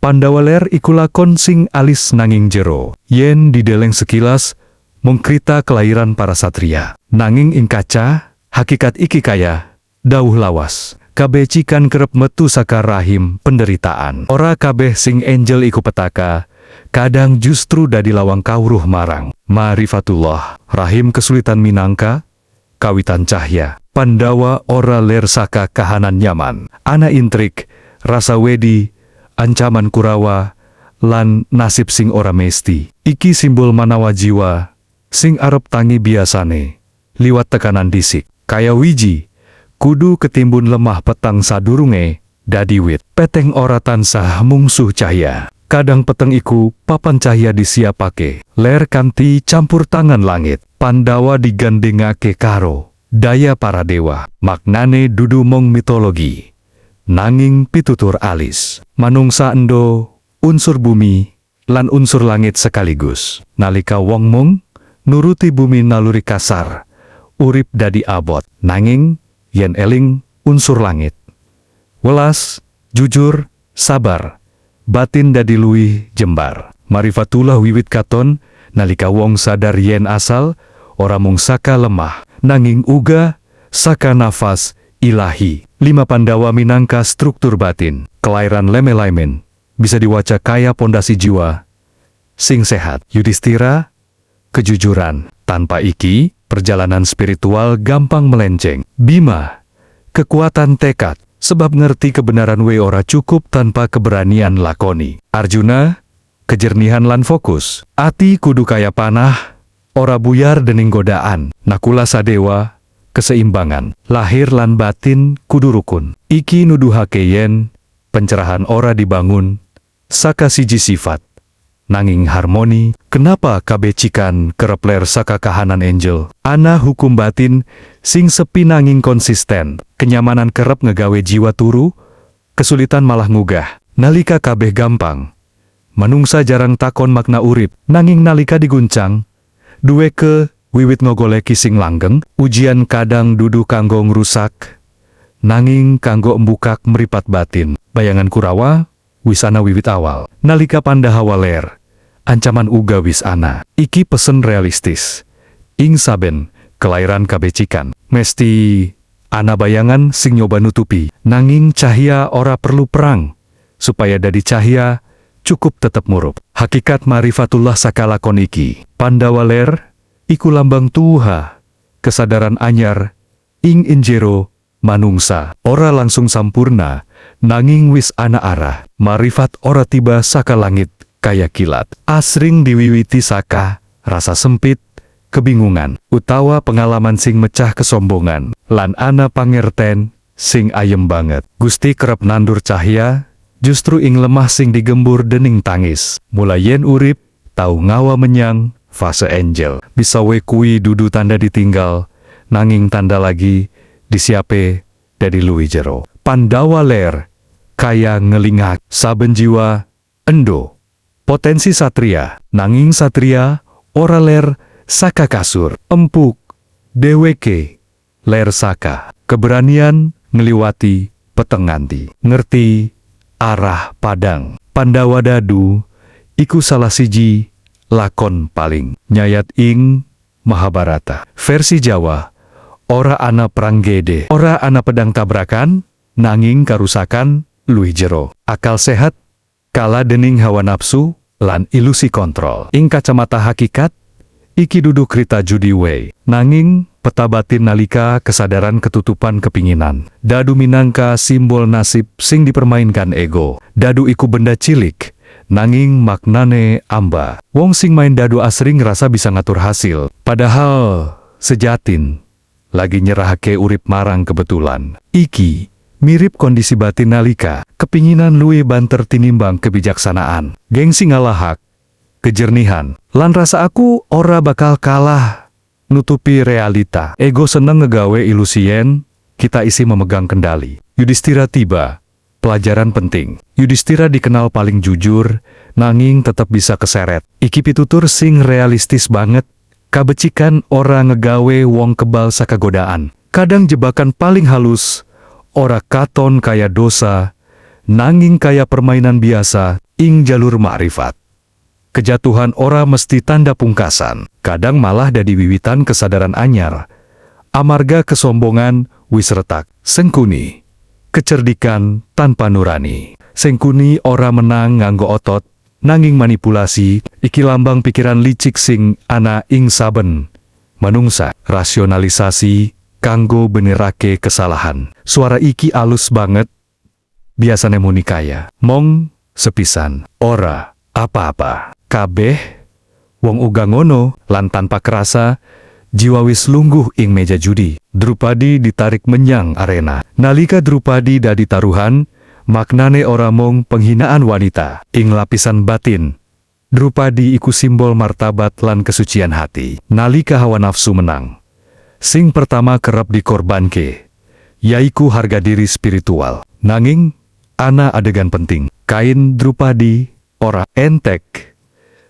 Pandawa ler iku lakon sing alis nanging jero. Yen dideleng sekilas, mung krita kelahiran para satria. Nanging ing kaca, hakikat iki kaya dawuh lawas. Kabeh cikan kerep metu saka rahim penderitaan. Ora kabeh sing angel iku petaka, kadang justru dadi lawang kawruh marang Ma'rifatullah. Rahim kesulitan minangka kawitan cahya. Pandawa ora ler saka kahanan nyaman. Ana intrik, rasa wedi, ancaman Kurawa, lan nasib sing ora mesti. Iki simbol manawa jiwa sing arep tangi biasane liwat tekanan disik. Kaya wiji kudu ketimbun lemah petang sadurunge dadi wit. Peteng ora tansah mungsuh cahya. Kadang peteng iku papan cahya disiapake. Ler kanthi campur tangan langit. Pandawa digandengake karo daya para dewa. Maknane dudu mung mitologi, nanging pitutur alis. Manungsa endo unsur bumi lan unsur langit sekaligus. Nalika wong mung nuruti bumi naluri kasar, urip dadi abot. Nanging yen eling unsur langit, welas, jujur, sabar, batin dadi luwih jembar. Ma'rifatullah wiwit katon nalika wong sadar yen asal ora mung saka lemah, nanging uga saka nafas ilahi. 5 Pandawa minangka struktur batin. Kelairan Leme-Laimen bisa diwaca kaya pondasi jiwa sing sehat. Yudhistira, kejujuran. Tanpa iki, perjalanan spiritual gampang melenceng. Bima, kekuatan tekad, sebab ngerti kebenaran we ora cukup tanpa keberanian lakoni. Arjuna, kejernihan lan fokus. Ati kudu kaya panah, ora buyar dening godaan. Nakula Sadewa, keseimbangan. Lahir lan batin kudu rukun. Iki nuduhake yen pencerahan ora dibangun saka siji sifat, nanging harmoni. Kenapa kabeh cikan kerep ler saka kahanan angel? Ana hukum batin sing sepi nanging konsisten. Kenyamanan kerep ngegawe jiwa turu, kesulitan malah ngugah. Nalika kabeh gampang, manungsa jarang takon makna urip. Nanging nalika diguncang, duwe ke wiwit ngogoleki sing langgeng. Ujian kadang dudu kanggo ngrusak, nanging kanggo embukak meripat batin. Bayangan Kurawa wisana wiwit awal. Nalika Pandawa ler, ancaman uga wis ana. Iki pesen realistis. Ing saben kelairan kabecikan, mesti ana bayangan sing nyoba nutupi. Nanging cahya ora perlu perang, supaya dadi cahya cukup tetep murup. Hakikat Ma'rifatullah saka lakon iki. Pandawa ler iku lambang tuha, kesadaran anyar ing injero manungsa. Ora langsung sampurna, nanging wis ana arah. Ma'rifat ora tiba saka langit kaya kilat. Asring diwiwiti saka rasa sempit, kebingungan, utawa pengalaman sing mecah kesombongan. Lan ana pangerten sing ayem banget. Gusti kerep nandur cahya, justru ing lemah sing digembur dening tangis. Mulai yen urip, tau ngawa menyang fase angel. Bisa we kui dudu tanda ditinggal, nanging tanda lagi disiape dari luwi jero. Pandawa ler kaya ngelingak. Saben jiwa endo potensi satria, nanging satria ora ler saka kasur. Empuk deweke ler saka keberanian ngliwati petenganti. Ngerti arah padang. Pandawa dadu iku salah siji lakon paling nyayat ing Mahabharata. Versi Jawa, ora ana perang gede, ora ana pedang tabrakan, nanging karusakan luwih jero. Akal sehat kala dening hawa nafsu lan ilusi kontrol. Ing kacamata hakikat, iki dudu krita judi we. Nanging peta batin nalika kesadaran ketutupan kepinginan. Dadu minangka simbol nasib sing dipermainkan ego. Dadu iku benda cilik, nanging maknane amba. Wong sing main dadu asring ngerasa bisa ngatur hasil, padahal sejatin lagi nyerahake urip marang kebetulan. Iki mirip kondisi batin nalika kepinginan luwih banter tinimbang kebijaksanaan. Gengsi ngalahak, kejernihan, lan rasa aku ora bakal kalah nutupi realita. Ego seneng ngegawe ilusi yen kita isi memegang kendali. Yudhistira tiba. Pelajaran penting. Yudhistira dikenal paling jujur, nanging tetap bisa keseret. Iki pitutur sing realistis banget. Kabecikan ora ngegawe wong kebal saka godaan. Kadang jebakan paling halus ora katon kaya dosa, nanging kaya permainan biasa. ing jalur ma'rifat. Kejatuhan ora mesti tanda pungkasan, kadang malah dadi wiwitan kesadaran anyar. Amarga kesombongan wis retak, sengkuni. Kecerdikan tanpa nurani. Sengkuni ora menang nganggo otot, nanging manipulasi, iki lambang pikiran licik sing ana ing saben manungsa. Rasionalisasi kanggo benerake kesalahan. Suara iki alus banget, biasane muni kaya, mong sepisan, ora apa-apa. Kabeh wong uga ngono, lan tanpa kerasa jiwa wis lungguh ing meja judi. Drupadi ditarik menyang arena. Nalika Drupadi dadi taruhan, maknane ora mung penghinaan wanita. Ing lapisan batin, Drupadi iku simbol martabat lan kesucian hati. Nalika hawa nafsu menang, sing pertama kerap dikorbanke, yaiku harga diri spiritual. Nanging, ana adegan penting. Kain Drupadi ora entek.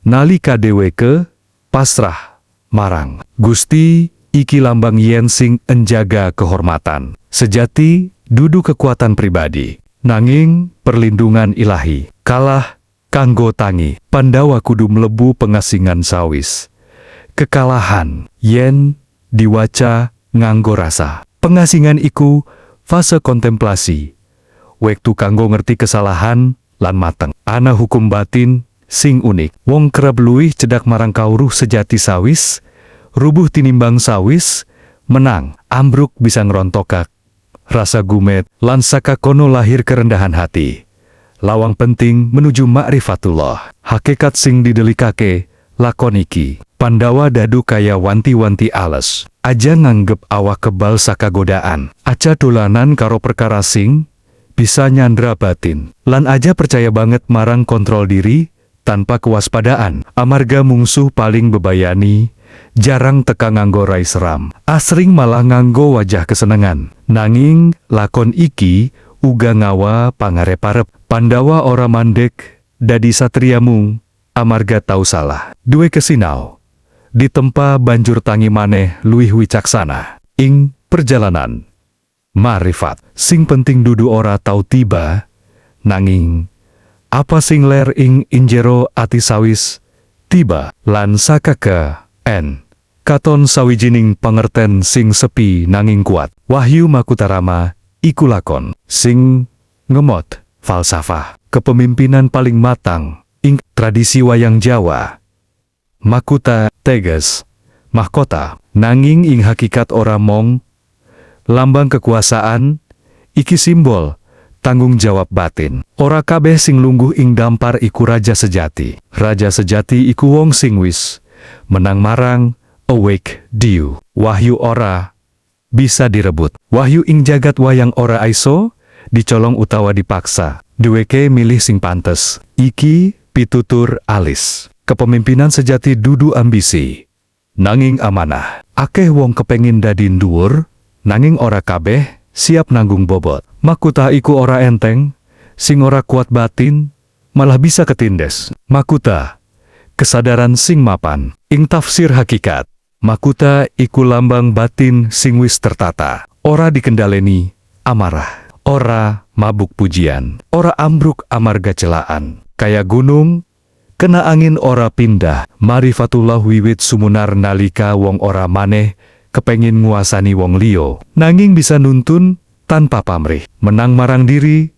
Nalika dheweke pasrah marang Gusti, iki lambang yen sing enjaga kehormatan sejati dudu kekuatan pribadi, nanging perlindungan ilahi. Kalah kanggo tangi, Pandawa kudu mlebu pengasingan sawis. Kekalahan yen diwaca nganggo rasa. Pengasingan iku fase kontemplasi, wektu kanggo ngerti kesalahan lan mateng. Ana hukum batin sing unik. Wong kerep luwih cedak marang kawruh sejati sawis, rubuh tinimbang sawis, menang, ambruk bisa ngerontokak rasa gumet, lan saka kono lahir kerendahan hati. Lawang penting menuju ma'rifatullah. Hakikat sing didelikake, lakon iki. Pandawa dadu kaya wanti-wanti ales. Aja nganggep awak kebal saka godaan. Aja dolanan karo perkara sing bisa nyandra batin. Lan aja percaya banget marang kontrol diri, tanpa kewaspadaan. Amarga mungsuh paling bebayani, jarang teka nganggo rai seram. Asring malah nganggo wajah kesenengan. Nanging, lakon iki uga ngawa pangarep-arep. Pandawa ora mandek, dadi satria mung, amarga tau salah. Duwe kesinau, ditempa banjur tangi maneh luwih wicaksana. Ing perjalanan ma'rifat, sing penting dudu ora tau tiba, nanging apa sing ler ing injero ati sawis tiba. Lan sakake katon sawijining pangerten sing sepi nanging kuat. Wahyu Makutarama iku lakon sing ngemot falsafah kepemimpinan paling matang ing tradisi wayang Jawa. Makuta teges mahkota, nanging ing hakikat ora mong lambang kekuasaan, iki simbol tanggung jawab batin. Ora kabeh sing lungguh ing dampar iku raja sejati. Raja sejati iku wong sing wis menang marang awake diu. Wahyu ora bisa direbut. Wahyu ing jagat wayang ora aiso dicolong utawa dipaksa. Duweke milih sing pantes. Iki pitutur alis. Kepemimpinan sejati dudu ambisi, nanging amanah. Akeh wong kepengin dadi dhuwur, nanging ora kabeh siap nanggung bobot. Makuta iku ora enteng, sing ora kuat batin, malah bisa ketindes. Makuta, kesadaran sing mapan. Ing tafsir hakikat, makuta iku lambang batin sing wis tertata. Ora dikendaleni amarah, ora mabuk pujian, ora ambruk amarga celaan. Kaya gunung, kena angin ora pindah. Ma'rifatullah wiwit sumunar nalika wong ora maneh kepengin nguasani wong liya, nanging bisa nuntun tanpa pamrih. Menang marang diri,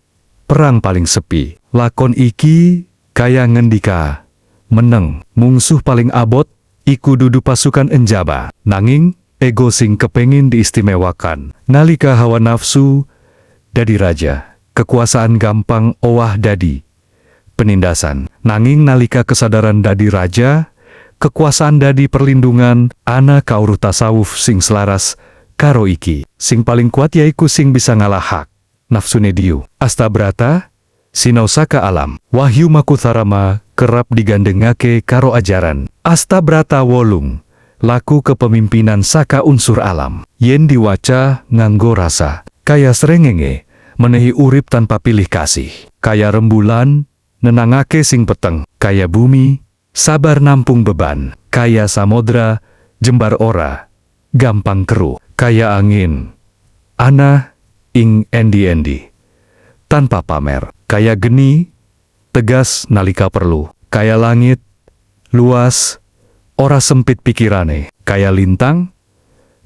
perang paling sepi. Lakon iki kaya ngendika, meneng mungsuh paling abot iku dudu pasukan enjaba, nanging ego sing kepengin diistimewakan. Nalika hawa nafsu dadi raja, kekuasaan gampang owah dadi penindasan. Nanging nalika kesadaran dadi raja, kekuasaan dadi perlindungan. Ana kawruh tasawuf sing selaras karo iki. Sing paling kuat yaiku sing bisa ngalah hak nafsune diu. Astabrata sinau saka alam. Wahyu Makutarama kerap digandengake karo ajaran Astabrata wolung, laku kepemimpinan saka unsur alam. Yen diwaca nganggo rasa, kaya srengenge menehi urip tanpa pilih kasih. Kaya rembulan nenangake sing peteng. Kaya bumi sabar nampung beban. Kaya samodra jembar ora gampang keruh. Kaya angin ana ing endi-endi tanpa pamer. Kaya geni tegas nalika perlu. Kaya langit, luas, ora sempit pikirane. Kaya lintang,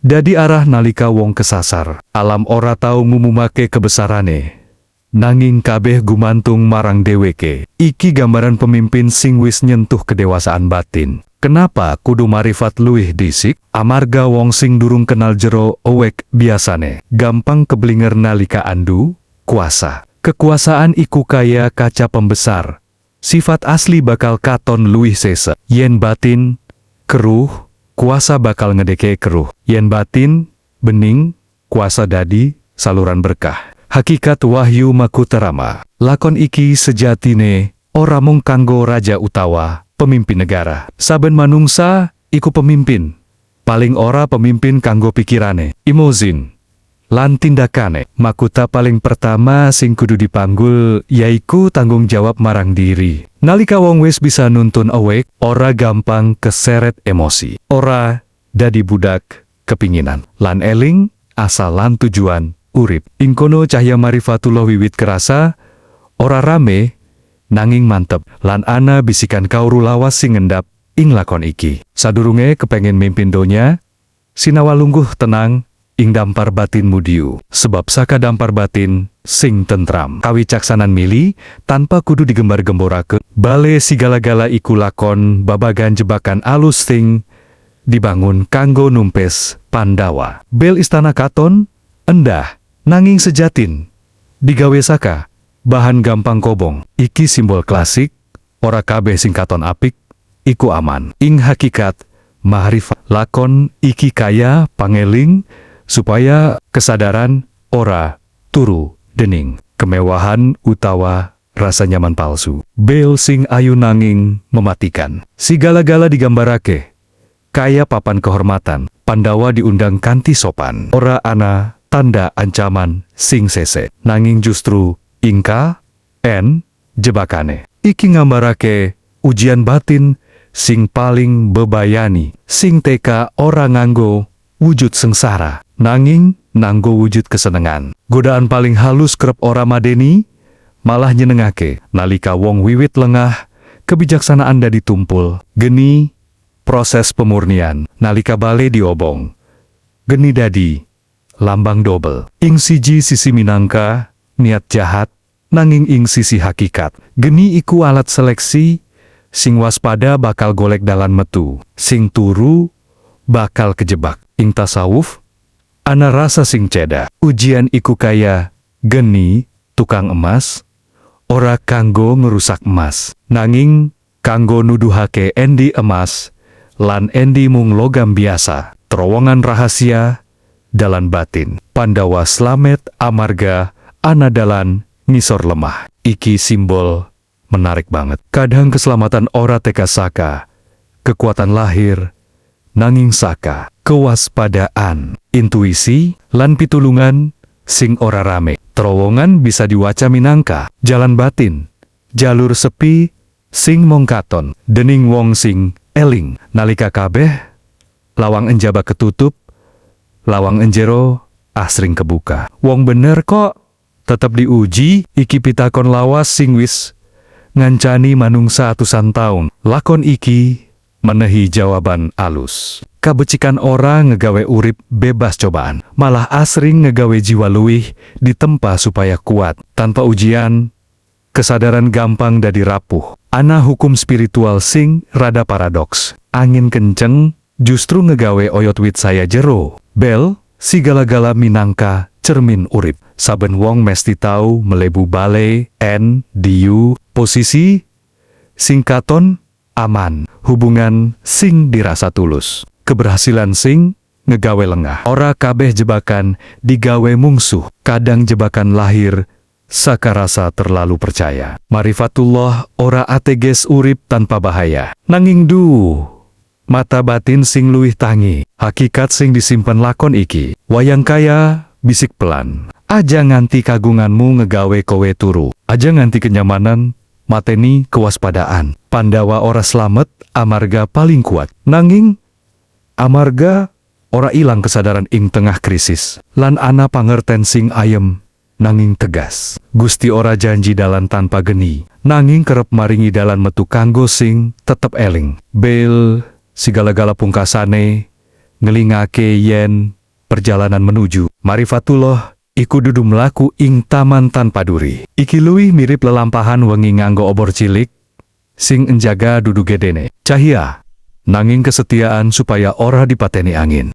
dadi arah nalika wong kesasar. Alam ora tau ngumumake kebesarane. Nanging kabeh gumantung marang dheweke. Iki gambaran pemimpin sing wis nyentuh kedewasaan batin. Kenapa kudu marifat luwih disik? Amarga wong sing durung kenal jero owek biasane gampang keblinger nalika andu kuasa. Kekuasaan iku kaya kaca pembesar. Sifat asli bakal katon luwih sese. Yen batin keruh, kuasa bakal ngedeke keruh. Yen batin bening, kuasa dadi saluran berkah. Hakikat Wahyu Makutarama. Lakon iki sejatine ora mung kanggo raja utawa pemimpin negara. Saben manungsa iku pemimpin. Paling ora pemimpin kanggo pikirane, imozin, lan tindakane. Makuta paling pertama sing kudu dipanggul yaiku tanggung jawab marang diri. Nalika wong wis bisa nuntun awake, ora gampang keseret emosi. Ora dadi budak kepinginan. Lan eling asal lan tujuan urip. Ing kono cahya marifatullah wiwit kerasa, ora rame, nanging mantep. Lan ana bisikan kauru lawas sing ngendap ing lakon iki. Sadurunge kepengin mimpin donya, sinawa lungguh tenang ing dampar batin mudiu. Sebab saka dampar batin sing tentram. Kawicaksanan mili tanpa kudu digembar-gemborake. Bale sigala-gala iku lakon babagan jebakan alus sing dibangun kanggo numpes Pandawa. Bel istana katon endah nanging sejatin digawe saka bahan gampang kobong. Iki simbol klasik, ora kabeh sing katon apik iku aman. Ing hakikat mahrifat lakon iki kaya pangeling supaya kesadaran ora turu dening kemewahan utawa rasa nyaman palsu. Bel sing ayu nanging mematikan. Sigala-gala digambarake kaya papan kehormatan. Pandawa diundang kanthi sopan. Ora ana tanda ancaman sing sese. Nanging justru ingka jebakane. Iki ngambarake ujian batin sing paling bebayani. Sing teka ora nganggo wujud sengsara, nanging nanggo wujud kesenengan. Godaan paling halus kerep ora madeni, malah nyenengake. Nalika wong wiwit lengah, kebijaksanaan dadi tumpul. Geni proses pemurnian. Nalika bale diobong, geni dadi lambang dobel. Ing siji sisi minangka niat jahat, nanging ing sisi hakikat geni iku alat seleksi. Sing waspada bakal golek dalan metu, sing turu bakal kejebak. Ing tasawuf ana rasa sing ceda. Ujian iku kaya geni tukang emas, ora kanggo ngerusak emas, nanging kanggo nuduhake endi emas lan endi mung logam biasa. Terowongan rahasia dalan batin. Pandawa slamet amarga ana dalan ngisor lemah. Iki simbol menarik banget. Kadang keselamatan ora teka saka kekuatan lahir, nanging saka kewaspadaan, intuisi, lan pitulungan sing ora rame. Terowongan bisa diwaca minangka jalan batin, jalur sepi sing mung katon dening wong sing eling. Nalika kabeh lawang enjaba ketutup, lawang enjero asring kebuka. Wong bener kok tetep diuji. Iki pitakon lawas sing wis ngancani manungsa atusan taun. Lakon iki menehi jawaban alus. Kabecikan ora ngegawe urip bebas cobaan, malah asring ngegawe jiwa luwih ditempa supaya kuat. Tanpa ujian, kesadaran gampang dadi rapuh. Ana hukum spiritual sing rada paradoks. Angin kenceng justru ngegawe oyot wit saya jero. Bel sigala-gala minangka cermin urip. Saben wong mesti tau melebu bale diu posisi sing katon aman, hubungan sing dirasa tulus, keberhasilan sing ngegawe lengah. Ora kabeh jebakan digawe mungsuh. Kadang jebakan lahir saka rasa terlalu percaya. Marifatullah ora ateges urip tanpa bahaya, nanging mata batin sing luwih tangi. Hakikat sing disimpen lakon iki. Wayang kaya bisik pelan. Aja nganti kagunganmu ngegawe kowe turu. Aja nganti kenyamanan mateni kewaspadaan. Pandawa ora slamet amarga paling kuat, nanging amarga ora ilang kesadaran ing tengah krisis. Lan ana pangerten sing ayem nanging tegas. Gusti ora janji dalan tanpa geni, nanging kerep maringi dalan metu kanggo sing tetep eling. Bel sigala-gala pungkasane ngelingake yen perjalanan menuju Marifatullah iku dudu mlaku ing taman tanpa duri. Iki luwih mirip lelampahan wengi nganggo obor cilik sing enjaga dudu gedene cahya, nanging kesetiaan supaya ora dipateni angin.